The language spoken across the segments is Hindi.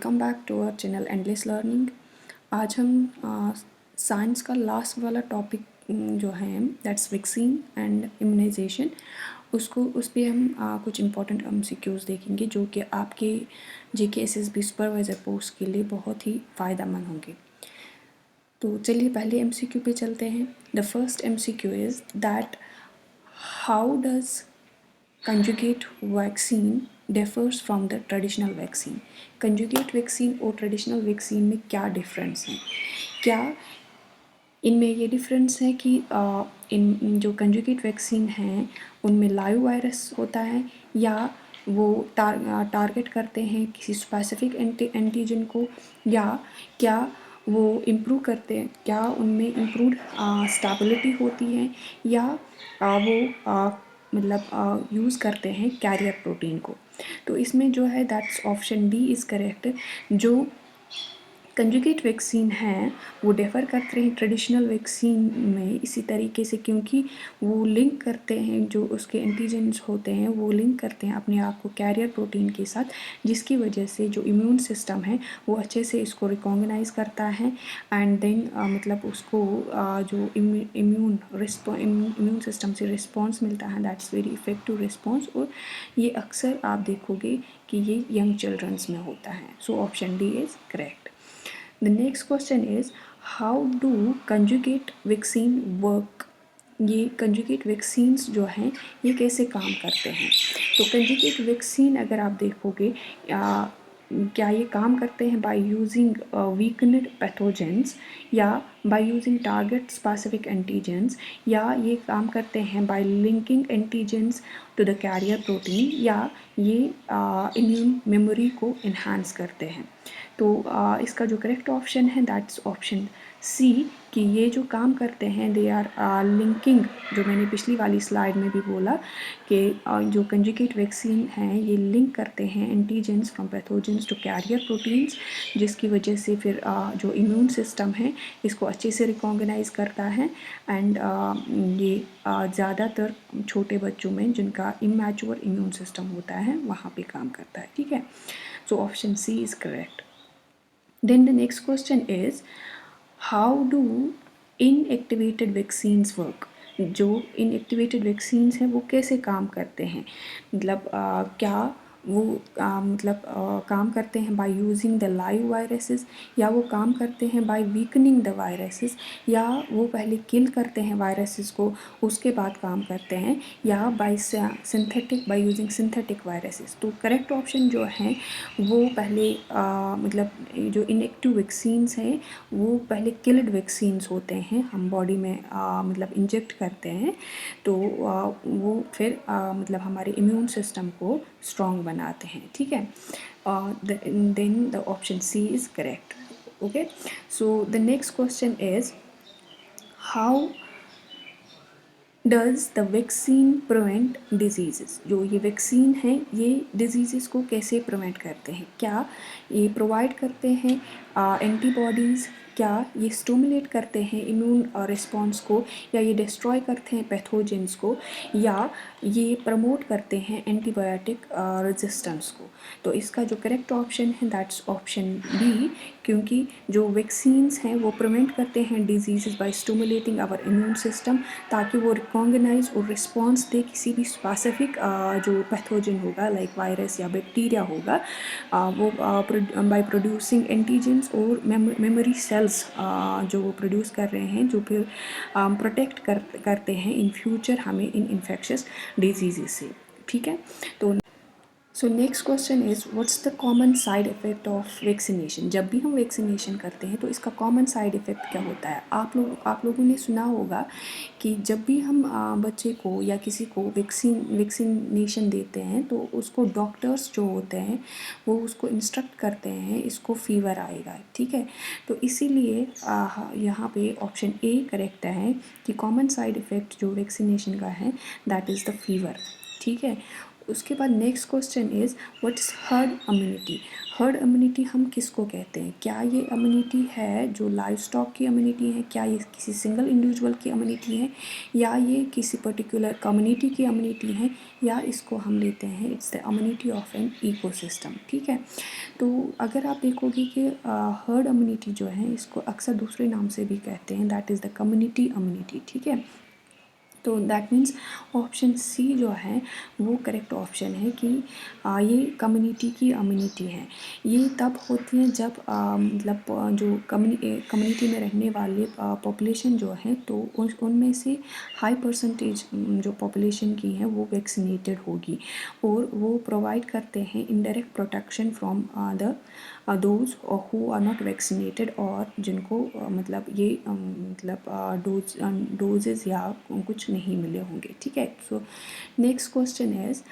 Welcome back to our channel endless learning. आज हम साइंस का लास्ट वाला टॉपिक जो है दैट्स वैक्सीन एंड इम्यूनाइजेशन, उस पर हम कुछ इंपॉर्टेंट एमसीक्यूज़ देखेंगे जो कि आपके जीके एसएसबी सुपरवाइज़र पोस्ट के लिए बहुत ही फ़ायदेमंद होंगे। तो चलिए पहले एमसीक्यू पे चलते हैं। The first MCQ is that how does conjugate vaccine differs from the traditional vaccine. Conjugate vaccine और ट्रेडिशनल वैक्सीन में क्या डिफरेंस है? क्या इनमें ये डिफरेंस है कि इन जो कंजुगेट वैक्सीन हैं उनमें लाइव वायरस होता है या वो टारगेट करते हैं किसी स्पेसिफिक एंटीजन को, या क्या वो इम्प्रूव करते हैं, क्या उनमें इम्प्रूव स्टेबिलिटी होती है, या वो मतलब यूज़ करते हैं कैरियर प्रोटीन को। तो इसमें जो है that's option D is correct. जो कंजुगेट वैक्सीन हैं वो डिफ़र करते हैं ट्रेडिशनल वैक्सीन में इसी तरीके से, क्योंकि वो लिंक करते हैं जो उसके एंटीजेंस होते हैं वो लिंक करते हैं अपने आप को कैरियर प्रोटीन के साथ, जिसकी वजह से जो इम्यून सिस्टम है वो अच्छे से इसको रिकॉग्नाइज करता है एंड देन मतलब उसको जो इम्यून सिस्टम से रिस्पॉन्स मिलता है दैट्स वेरी इफेक्टिव रिस्पॉन्स। और ये अक्सर आप देखोगे कि ये यंग चिल्ड्रंस में होता है। So option D is correct. The next question is how do conjugate vaccine work? ये कंजुगेट वैक्सीन्स जो हैं ये कैसे काम करते हैं? तो कंजुगेट वैक्सीन अगर आप देखोगे क्या ये काम करते हैं बाय यूजिंग वीकनेड पैथोजेंस या by using target specific antigens, या ये काम करते हैं by linking antigens to the carrier protein, या ये इम्यून मेमोरी को इन्हांस करते हैं। तो इसका जो करेक्ट ऑप्शन है दैट्स ऑप्शन सी, कि ये जो काम करते हैं दे आर लिंकिंग, जो मैंने पिछली वाली स्लाइड में भी बोला कि जो कंजुगेट वैक्सीन हैं ये लिंक करते हैं antigens from pathogens to carrier proteins, जिसकी वजह से फिर जो इम्यून सिस्टम है इसको अच्छे से रिकॉग्नाइज करता है एंड ये ज़्यादातर छोटे बच्चों में जिनका इमैच्योर इम्यून सिस्टम होता है वहाँ पे काम करता है। ठीक है, so option C is correct. Then the next question is how do inactivated vaccines work? जो inactivated vaccines हैं वो कैसे काम करते हैं? मतलब क्या वो मतलब काम करते हैं by using the live viruses, या वो काम करते हैं बाय वीकनिंग द वायरसेस, या वो पहले किल करते हैं वायरसेस को उसके बाद काम करते हैं, या बाय यूजिंग सिंथेटिक वायरसेस। तो करेक्ट ऑप्शन जो है वो पहले मतलब जो इनएक्टिव वैक्सीन्स हैं वो पहले किल्ड वैक्सीन्स होते हैं, हम बॉडी में मतलब इंजेक्ट करते हैं, तो वो फिर मतलब हमारे इम्यून सिस्टम को स्ट्रॉन्ग बनाते हैं। ठीक है, then the option C is correct. Okay, so the next question is how does the vaccine prevent disease? जो ये वैक्सीन है ये डिजीज़ को कैसे प्रिवेंट करते हैं? क्या ये प्रोवाइड करते हैं एंटीबॉडीज़, क्या ये स्टिमुलेट करते हैं इम्यून रिस्पॉन्स को, या ये डिस्ट्रॉय करते हैं पैथोजेंस को, या ये प्रमोट करते हैं एंटीबायोटिक रेजिस्टेंस को? तो इसका जो करेक्ट ऑप्शन है दैट्स ऑप्शन बी, क्योंकि जो वैक्सीन्स हैं वो प्रिवेंट करते हैं disease by stimulating our immune system, ताकि वो रिकॉग्नाइज और रिस्पॉन्स दे किसी भी स्पेसिफिक जो पैथोजन होगा लाइक वायरस या बैक्टीरिया होगा, वो बाय प्रोड्यूसिंग एंटीजेंस और मेमोरी सेल्स जो वो प्रोड्यूस कर रहे हैं, जो फिर प्रोटेक्ट करते हैं इन फ्यूचर हमें इन इन्फेक्शियस डिजीज़ से। ठीक है, तो so next question is what's the common side effect of vaccination? जब भी हम वैक्सीनेशन करते हैं तो इसका कॉमन साइड इफ़ेक्ट क्या होता है? आप लोगों ने सुना होगा कि जब भी हम बच्चे को या किसी को वैक्सीनेशन देते हैं तो उसको डॉक्टर्स जो होते हैं वो उसको इंस्ट्रक्ट करते हैं इसको फीवर आएगा। ठीक है, तो इसीलिए यहाँ पे ऑप्शन ए करेक्ट है कि कॉमन साइड इफ़ेक्ट जो वैक्सीनेशन का है दैट इज़ द फीवर। ठीक है, उसके बाद next question is what is herd immunity? Herd immunity हम किसको कहते हैं? क्या ये इम्यूनिटी है जो लाइव स्टॉक की इम्यूनिटी है? क्या ये किसी सिंगल इंडिविजुअल की इम्यूनिटी है, या ये किसी पर्टिकुलर कम्युनिटी की इम्यूनिटी है, या इसको हम लेते हैं it's the immunity of an ecosystem. ठीक है, तो अगर आप देखोगे कि हर्ड इम्यूनिटी जो है इसको अक्सर दूसरे नाम से भी कहते हैं, that is the community immunity. ठीक है, तो दैट मीन्स ऑप्शन सी जो है वो करेक्ट ऑप्शन है कि ये कम्युनिटी की इम्यूनिटी है। ये तब होती है जब मतलब जो कम्युनिटी में रहने वाले पॉपुलेशन जो है, तो उनमें से हाई परसेंटेज जो पॉपुलेशन की है वो वैक्सीनेटेड होगी, और वो प्रोवाइड करते हैं indirect protection from the those who are not vaccinated, और जिनको मतलब ये मतलब डोजेज या कुछ नहीं मिले होंगे। ठीक है, so next question is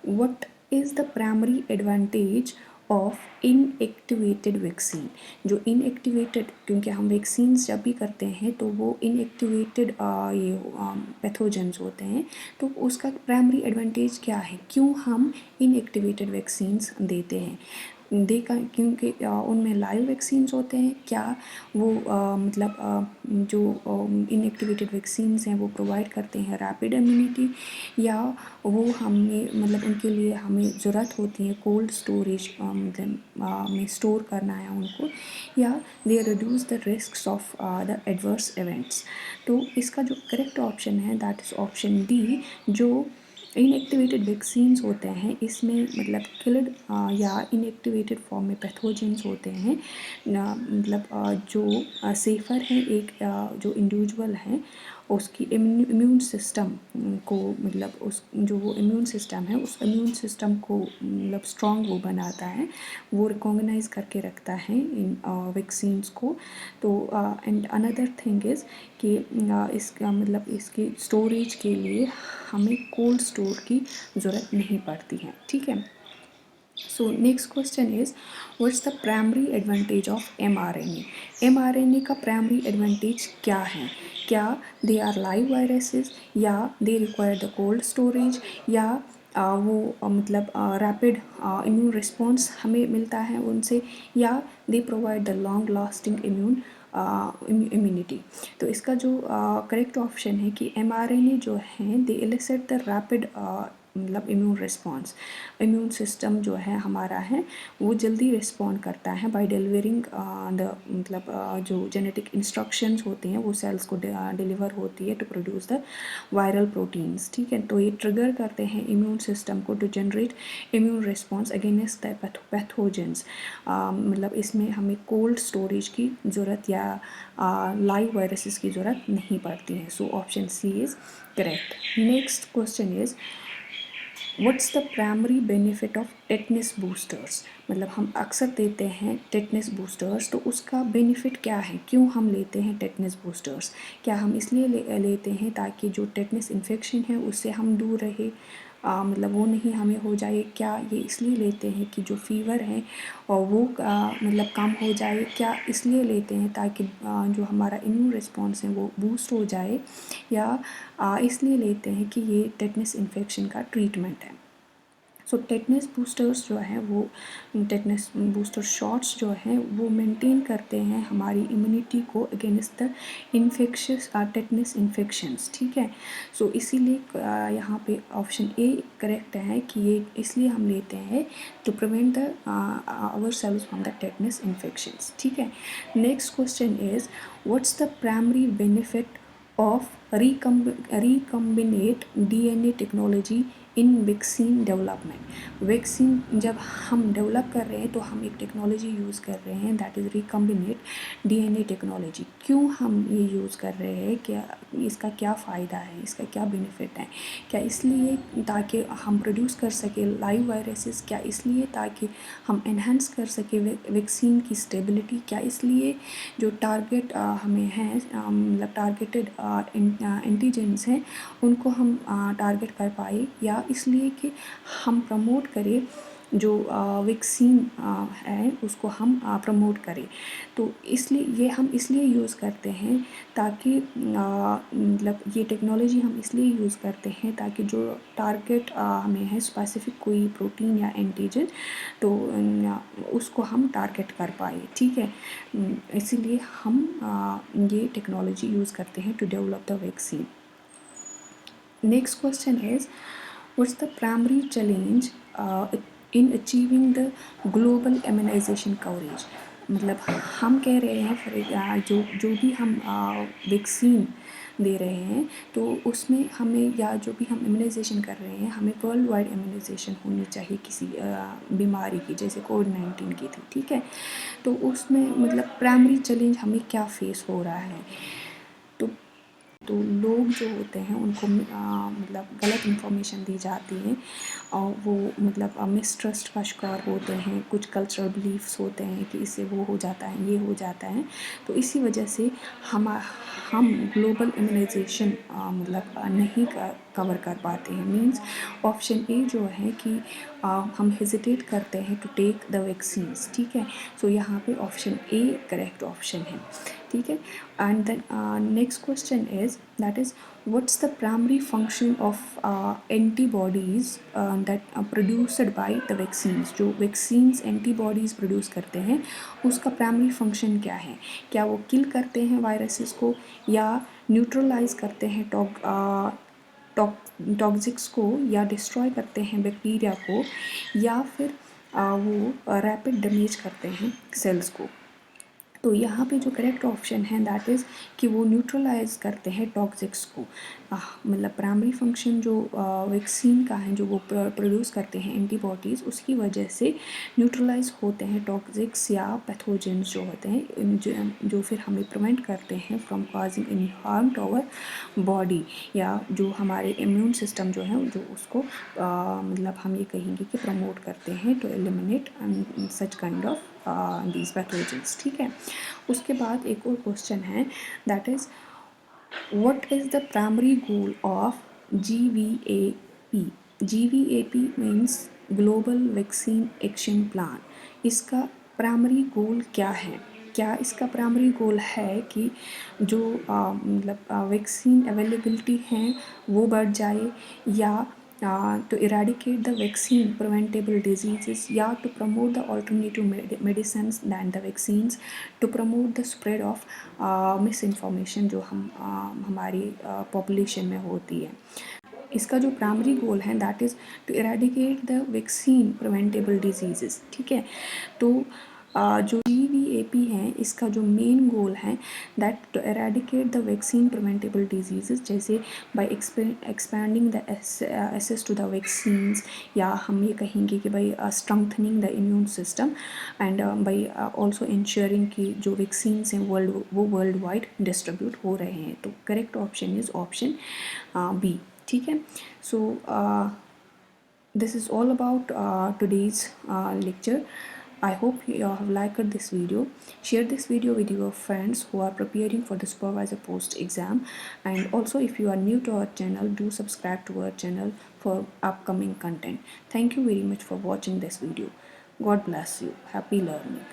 what is the primary advantage of inactivated vaccine? जो इनएक्टिवेटेड, क्योंकि हम वैक्सीन्स जब भी करते हैं तो वो इनएक्टिवेटेड ये पैथोजेंस होते हैं, तो उसका प्राइमरी एडवांटेज क्या है? क्यों हम इनएक्टिवेटेड वैक्सीन्स देते हैं? क्योंकि उनमें लाइव वैक्सीन्स होते हैं। क्या वो मतलब जो इनएक्टिवेटेड वैक्सीन्स हैं वो प्रोवाइड करते हैं रैपिड इम्यूनिटी, या वो हमें मतलब उनके लिए हमें ज़रूरत होती है कोल्ड स्टोरेज मतलब में स्टोर करना है उनको, या they reduce the risk of the adverse events? तो इसका जो करेक्ट ऑप्शन है दैट इज़ ऑप्शन डी। जो इनएक्टिवेटेड वैक्सीन्स होते हैं इसमें मतलब किल्ड या इनएक्टिवेटेड फॉर्म में पैथोजेंस होते हैं, मतलब जो सेफ़र है एक जो इंडिविजुअल है उसकी इम्यून सिस्टम को मतलब उस जो वो इम्यून सिस्टम है उस इम्यून सिस्टम को मतलब स्ट्रॉन्ग वो बनाता है, वो रिकॉग्नाइज करके रखता है इन वैक्सीन्स को। तो एंड अनदर थिंग इज़ कि इसका मतलब इसकी स्टोरेज के लिए हमें कोल्ड स्टोर की ज़रूरत नहीं पड़ती है। ठीक है, so next question is what's the primary advantage of mRNA? mRNA का प्राइमरी एडवांटेज क्या है? क्या दे आर लाइव वायरसेस, या they require the cold storage, या वो मतलब रैपिड इम्यून रिस्पॉन्स हमें मिलता है उनसे, या they provide the long lasting immunity? तो इसका जो करेक्ट ऑप्शन है कि mRNA जो है दे इलिसिट द रैपिड मतलब इम्यून रिस्पॉन्स। इम्यून सिस्टम जो है हमारा है वो जल्दी रिस्पॉन्ड करता है बाय डिलीवरिंग द मतलब जो जेनेटिक इंस्ट्रक्शंस होते हैं वो सेल्स को डिलीवर होती है to produce the viral proteins. ठीक है, तो ये ट्रिगर करते हैं इम्यून सिस्टम को to generate immune response against the pathogens. मतलब इसमें हमें कोल्ड स्टोरेज की ज़रूरत या लाइव वायरसेस की ज़रूरत नहीं पड़ती है। So option C is correct. Next question is what's the primary benefit of tetanus boosters? मतलब हम अक्सर देते हैं टेटनस बूस्टर्स, तो उसका बेनिफिट क्या है? क्यों हम लेते हैं टेटनस बूस्टर्स? क्या हम इसलिए लेते हैं ताकि जो टेटनस इन्फेक्शन है उससे हम दूर रहे, मतलब वो नहीं हमें हो जाए? क्या ये इसलिए लेते हैं कि जो फीवर है और वो मतलब कम हो जाए? क्या इसलिए लेते हैं ताकि जो हमारा इम्यून रिस्पॉन्स है वो बूस्ट हो जाए, या इसलिए लेते हैं कि ये टेटनस इन्फेक्शन का ट्रीटमेंट है? सो टेटनस बूस्टर्स जो है वो टेटनस बूस्टर शॉट्स जो हैं वो मेंटेन करते हैं हमारी इम्यूनिटी को against the infectious tetanus infections. ठीक है, सो इसीलिए यहाँ पे ऑप्शन ए करेक्ट है कि ये इसलिए हम लेते हैं to prevent the our cells from the tetanus infections. ठीक है, next question is what's the primary benefit of recombinant DNA technology in vaccine development? Vaccine जब हम डेवलप कर रहे हैं तो हम एक टेक्नोलॉजी यूज़ कर रहे हैं that is recombinant DNA technology. क्यों हम ये यूज़ कर रहे हैं? क्या इसका क्या फ़ायदा है, इसका क्या बेनिफिट है? क्या इसलिए ताकि हम प्रोड्यूस कर सके लाइव वायरसेस? क्या इसलिए ताकि हम एनहेंस कर सके वैक्सीन की स्टेबिलिटी? क्या इसलिए जो टारगेट हमें है मतलब टारगेटेड एंटीजेंस हैं उनको हम टारगेट कर पाए, या इसलिए कि हम प्रमोट करें जो वैक्सीन है उसको हम प्रमोट करें। तो इसलिए ये हम इसलिए यूज़ करते हैं ताकि मतलब ये टेक्नोलॉजी हम इसलिए यूज़ करते हैं ताकि जो टारगेट हमें है स्पेसिफिक कोई प्रोटीन या एंटीजन, तो उसको हम टारगेट कर पाए, ठीक है। इसीलिए हम ये टेक्नोलॉजी यूज़ करते हैं to develop the vaccine. Next question is, what's the primary challenge in achieving the global immunization coverage? मतलब हम कह रहे हैं जो भी हम वैक्सीन दे रहे हैं तो उसमें हमें, या जो भी हम इम्यूनाइजेशन कर रहे हैं, हमें वर्ल्ड वाइड इम्यूनाइजेशन होनी चाहिए किसी बीमारी की, जैसे कोविड-19 की थी, ठीक है। तो उसमें मतलब प्राइमरी चैलेंज हमें क्या फेस हो रहा है, तो लोग जो होते हैं उनको मतलब गलत इन्फॉर्मेशन दी जाती है और वो मतलब मिसट्रस्ट का शिकार होते हैं। कुछ कल्चरल बिलीफ्स होते हैं कि इससे वो हो जाता है, ये हो जाता है। तो इसी वजह से हम ग्लोबल इम्यूनाइजेशन मतलब नहीं कवर कर पाते हैं। मींस ऑप्शन ए जो है कि हम हेजिटेट करते हैं टू टेक द वैक्सीन्स, ठीक है। सो यहाँ पे ऑप्शन ए करेक्ट ऑप्शन है, ठीक है। And then next question is, that is, what's the primary function of antibodies that produced by the vaccines? जो वैक्सीन्स एंटीबॉडीज़ प्रोड्यूस करते हैं उसका प्राइमरी फंक्शन क्या है? क्या वो किल करते हैं वायरसेस को, या न्यूट्रलाइज करते हैं टॉक्सिक्स को, या डिस्ट्रॉय करते हैं बैक्टीरिया को, या फिर वो रैपिड डैमेज करते हैं सेल्स को? तो यहाँ पे जो करेक्ट ऑप्शन है दैट इज़ कि वो न्यूट्रलाइज करते हैं टॉक्सिक्स को। मतलब प्राइमरी फंक्शन जो वैक्सीन का है, जो वो प्रोड्यूस करते हैं एंटीबॉडीज़, उसकी वजह से न्यूट्रलाइज होते हैं टॉक्सिक्स या पैथोजेंस जो होते हैं, जो फिर हमें प्रिवेंट करते हैं from causing any harm to our body, या जो हमारे इम्यून सिस्टम जो है जो उसको मतलब हम ये कहेंगे कि प्रमोट करते हैं to eliminate such kind of these pathogens, ठीक है। उसके बाद एक और क्वेश्चन है, that is, what is the primary goal of GVAP? GVAP means global vaccine action plan. इसका प्राइमरी गोल क्या है? क्या इसका प्राइमरी गोल है कि जो मतलब वैक्सीन अवेलेबिलिटी हैं वो बढ़ जाए, या to eradicate the vaccine preventable diseases, या to promote the alternative medicines than the vaccines, to promote the spread of misinformation जो हमारी पॉपुलेशन में होती है। इसका जो प्राइमरी गोल है that is to eradicate the vaccine preventable disease, ठीक है। तो जो GVAP है इसका जो मेन गोल है that to eradicate the vaccine preventable disease, जैसे by expanding the access to the vaccines, या हम ये कहेंगे कि भाई strengthening the immune system, and by also ensuring कि जो वैक्सीन्स हैं वो वर्ल्ड वाइड डिस्ट्रीब्यूट हो रहे हैं। तो correct option is option B, ठीक है। सो this is all about today's lecture. I hope you have liked this video. Share this video with your friends who are preparing for the supervisor post exam, and also if you are new to our channel, do subscribe to our channel for upcoming content. Thank you very much for watching this video. God bless you. Happy learning.